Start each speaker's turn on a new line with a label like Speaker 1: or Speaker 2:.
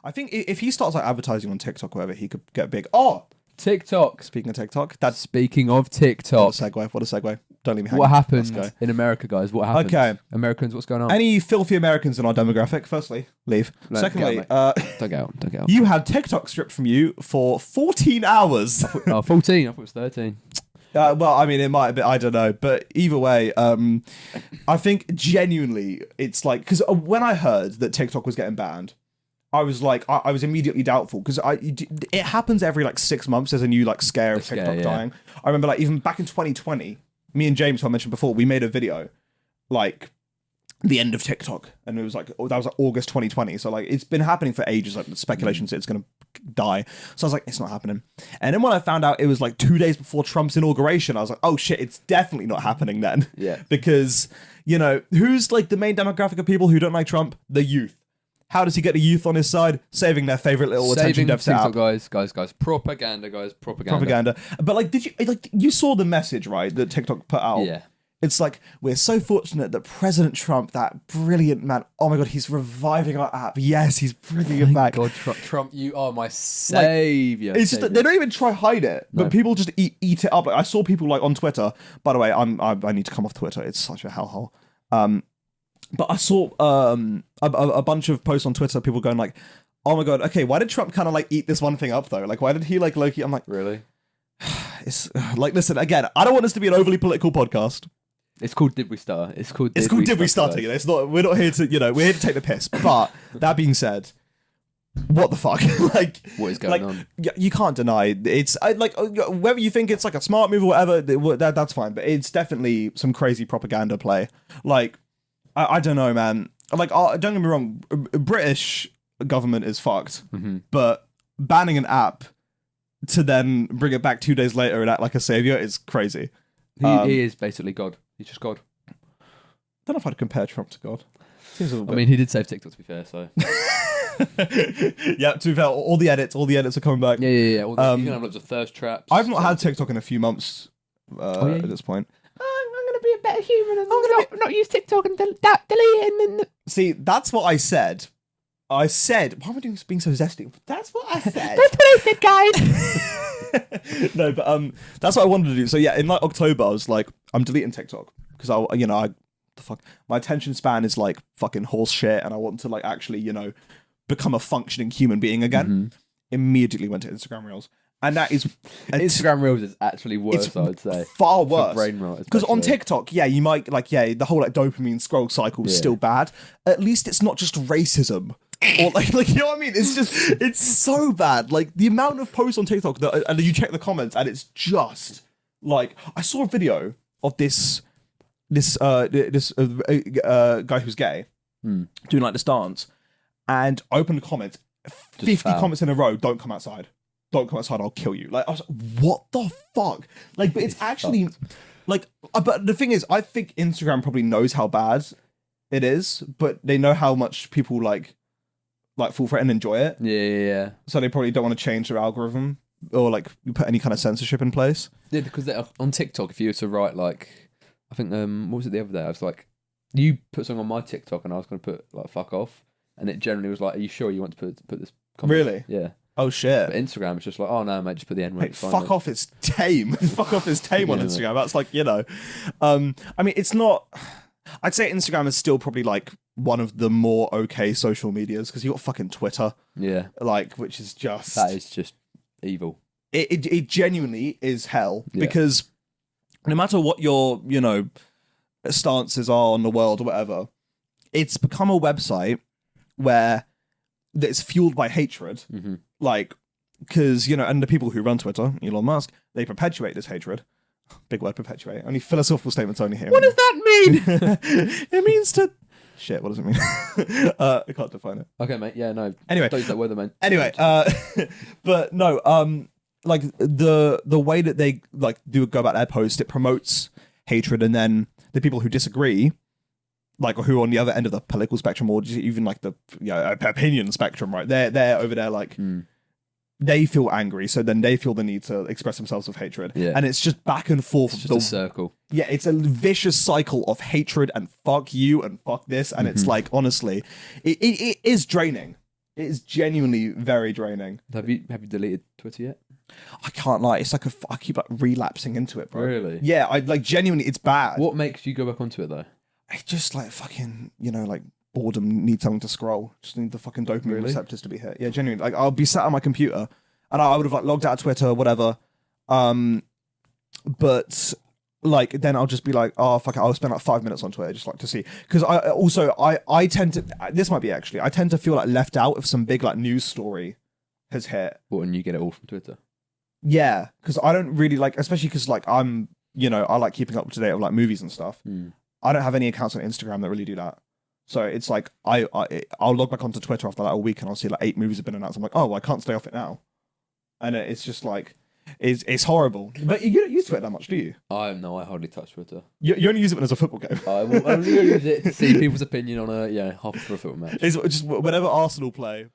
Speaker 1: I think if he starts like advertising on TikTok or whatever, he could get big. Oh,
Speaker 2: TikTok.
Speaker 1: speaking of TikTok, that's
Speaker 2: Speaking of
Speaker 1: what
Speaker 2: TikTok,
Speaker 1: a segue. What a segue. Don't leave me hanging.
Speaker 2: what
Speaker 1: Let's
Speaker 2: happened
Speaker 1: go.
Speaker 2: in America, guys? What happened?
Speaker 1: Okay.
Speaker 2: Americans, what's going on?
Speaker 1: Any filthy Americans in our demographic? Firstly, leave.
Speaker 2: No,
Speaker 1: Secondly,
Speaker 2: get out, Don't get out.
Speaker 1: you had TikTok stripped from you for 14 hours.
Speaker 2: 14. I thought it was 13.
Speaker 1: Well, I mean, it might have been, I don't know. But either way, I think genuinely it's like, because when I heard that TikTok was getting banned, I was like, I was immediately doubtful because it happens every like 6 months. There's a new like scare of TikTok dying. I remember like even back in 2020, me and James, who I mentioned before, we made a video like the end of TikTok, and it was like that was like August 2020. So like it's been happening for ages. Like the speculations that it's gonna die. So I was like, it's not happening. And then when I found out it was like 2 days before Trump's inauguration, I was like, oh shit, it's definitely not happening then.
Speaker 2: Yeah.
Speaker 1: Because who's like the main demographic of people who don't like Trump? The youth. How does he get the youth on his side? Saving their favorite little attention deficit
Speaker 2: TikTok,
Speaker 1: app.
Speaker 2: guys. Propaganda, guys.
Speaker 1: Propaganda. But like, you saw the message, right, that TikTok put out?
Speaker 2: Yeah.
Speaker 1: It's like, we're so fortunate that President Trump, that brilliant man, oh my God, he's reviving our app. Yes, he's bringing it back.
Speaker 2: God, Trump, you are my savior.
Speaker 1: It's just that they don't even try hide it, but people just eat it up. Like, I saw people like on Twitter. By the way, I need to come off Twitter. It's such a hellhole. But I saw a bunch of posts on Twitter, people going like, oh my God, okay, why did Trump kind of like eat this one thing up though? Like, why did he like Loki? I'm like,
Speaker 2: Really?
Speaker 1: it's like, listen, again, I don't want this to be an overly political podcast.
Speaker 2: It's called Did We Start? It's called
Speaker 1: Did We Start? It's not. We're not here to. We're here to take the piss. But that being said, what the fuck? Like,
Speaker 2: What is going on?
Speaker 1: You can't deny it's like whether you think it's like a smart move or whatever. That's fine. But it's definitely some crazy propaganda play. Like, I don't know, man. Like, don't get me wrong. British government is fucked.
Speaker 2: Mm-hmm.
Speaker 1: But banning an app to then bring it back 2 days later and act like a savior is crazy.
Speaker 2: He is basically God. He's just God.
Speaker 1: I don't know if I'd compare Trump to God. Seems a little bit.
Speaker 2: I mean, he did save TikTok, to be fair, so...
Speaker 1: Yeah, to be fair, all the edits are coming back.
Speaker 2: Yeah. You can have lots of thirst traps.
Speaker 1: I've not had TikTok in a few months at this point.
Speaker 2: I'm going to be a better human and not use TikTok and delete it and then...
Speaker 1: See, that's what I said. Why am I being so zesty? That's what I said.
Speaker 2: That's what I said, guys!
Speaker 1: No, but that's what I wanted to do. So yeah, in like October, I was like, I'm deleting TikTok because my attention span is like fucking horse shit, and I want to like actually become a functioning human being again.
Speaker 2: Mm-hmm.
Speaker 1: Immediately went to Instagram Reels, and that is
Speaker 2: Instagram Reels is actually worse, I would say.
Speaker 1: far worse.
Speaker 2: brain rot,
Speaker 1: Because on
Speaker 2: especially.
Speaker 1: TikTok, yeah, you might the whole like dopamine scroll cycle is still bad. At least it's not just racism. Or like you know what I mean? It's so bad. Like the amount of posts on TikTok that, and you check the comments, and it's just like, I saw a video of this guy who's gay doing like this dance, and opened the comments, 50 comments in a row. Don't come outside. Don't come outside. I'll kill you. Like I was like, what the fuck? Like, but it's actually like, but the thing is, I think Instagram probably knows how bad it is, but they know how much people like fall for it and enjoy it.
Speaker 2: Yeah.
Speaker 1: So they probably don't want to change their algorithm or like put any kind of censorship in place.
Speaker 2: Yeah, because on TikTok, if you were to write like, I think what was it the other day? I was like, you put something on my TikTok and I was going to put like fuck off, and it generally was like, are you sure you want to put this comment?
Speaker 1: Really?
Speaker 2: Yeah.
Speaker 1: Oh shit.
Speaker 2: But Instagram is just like, oh no, mate, just put the N word.
Speaker 1: Hey, fuck off, it's tame. Fuck off, it's tame on Instagram. That's like, I mean, it's not. I'd say Instagram is still probably like one of the more okay social medias because you got fucking Twitter.
Speaker 2: Yeah.
Speaker 1: Like, which is just.
Speaker 2: That is just evil.
Speaker 1: It genuinely is hell because no matter what your, stances are on the world or whatever, it's become a website where it's fueled by hatred.
Speaker 2: Mm-hmm.
Speaker 1: Like, because, and the people who run Twitter, Elon Musk, they perpetuate this hatred. Big word, perpetuate. Only philosophical statements only here.
Speaker 2: What does that mean?
Speaker 1: It means to... Shit, what does it mean? I can't define it.
Speaker 2: Okay, mate. Yeah, no.
Speaker 1: Anyway.
Speaker 2: Don't use that word, man.
Speaker 1: Anyway, but no, like the way that they like do go about their post, it promotes hatred, and then the people who disagree, like who are on the other end of the political spectrum, or just even like the opinion spectrum, right? They're over there like they feel angry, so then they feel the need to express themselves with hatred, and it's just back and forth.
Speaker 2: It's just a circle.
Speaker 1: Yeah, it's a vicious cycle of hatred and fuck you and fuck this, and it's like honestly, it is draining. It is genuinely very draining.
Speaker 2: Have you deleted Twitter yet?
Speaker 1: I can't lie. It's like I keep like relapsing into it, bro.
Speaker 2: Really?
Speaker 1: Yeah, I like genuinely. It's bad.
Speaker 2: What makes you go back onto it though?
Speaker 1: I just like fucking, like boredom. Need something to scroll. Just need the fucking dopamine
Speaker 2: Really?
Speaker 1: receptors to be hit. Yeah, genuinely. Like I'll be sat on my computer, and I would have like logged out of Twitter or whatever. But like then I'll just be like, oh fuck it, I'll spend like 5 minutes on Twitter just like to see, because I tend to, this might be actually, I tend to feel like left out if some big like news story has hit.
Speaker 2: What, and you get it all from Twitter?
Speaker 1: Yeah, because I don't really like, especially because like I'm, I like keeping up to date with like movies and stuff. I don't have any accounts on Instagram that really do that. So it's like I'll log back onto Twitter after like a week and I'll see like 8 movies have been announced. I'm like, oh, well, I can't stay off it now, and it's just like it's horrible. But you don't use Twitter that much, do you?
Speaker 2: I hardly touch Twitter.
Speaker 1: You only use it when there's a football game.
Speaker 2: I will only use it to see people's opinion on half for a football match.
Speaker 1: It's just whenever Arsenal play